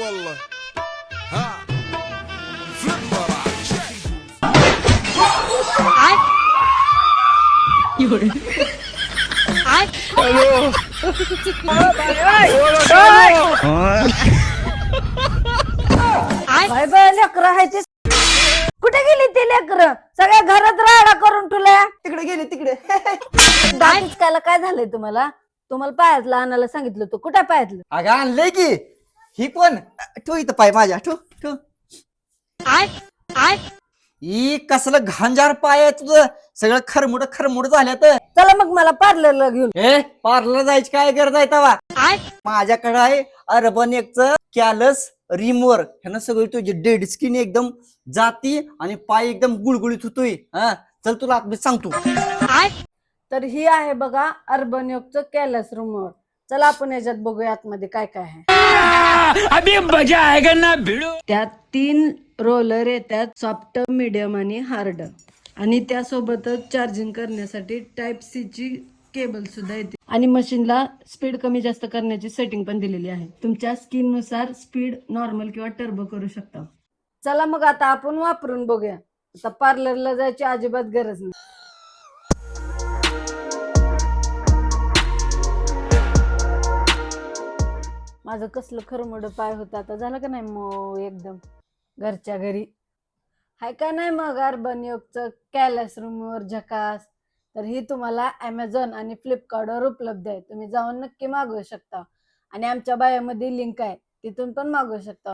والله ها فليبر काय बाय लेकर आहे ते कुठे गेली ती लेकर सगळ्या घरात राडा करून ठेवल्या तिकडे गेले तिकडे दाखवायला काय झालंय तुम्हाला तुम्हाला पायातलं आणायला सांगितलं होतं कुठे पायातलं अगं आणलंय की ही कोण ठेव इथं पाय माझ्या ठेव ठेव ही कसलं घांजार पाय आहे तुझं सगळं खरमुड खरमुड झाल्यात चला मग मला पार्लरला घेऊन ए पार्लर जायची काय गरज आहे तवा माझ्याकडे आहे अर्बन एकच कॅलस रिमोवर ह्यानं सगळी तुझी डेड स्किन एकदम जाती आणि पाय एकदम गुळगुळीत होतोय हा चल तुला आत सांगतो तर ही आहे बघा अर्बन योगचं कॅलस रूमवर चला आपण याच्यात बघूया आतमध्ये काय काय आहे अभी मजा आएगा ना भिड़ो। त्यात 3 रोलर येतात सॉफ्ट मीडियम आणि हार्ड आणि त्यासोबतच चार्जिंग करण्यासाठी टाइप सी ची केबल सुद्धा येते आणि मशीनला स्पीड कमी जास्त करण्याची सेटिंग पण दिलेली आहे तुमच्या स्किन नुसार स्पीड नॉर्मल किंवा टर्बो करू शकता चला मग आता आपण वापरून बघूया आता पार्लरला जायची अजिबात गरज नाही माझं कसलं खरमड पाय होतं आता झालं का नाही मग एकदम घरच्या घरी हाय का नाही मग अर्बन योगचं कॅलस रूमवर झकास तर ही तुम्हाला ॲमेझॉन आणि फ्लिपकार्टवर उपलब्ध आहे तुम्ही जाऊन नक्की मागवू शकता आणि आमच्या बायामध्ये लिंक आहे तिथून पण मागवू शकता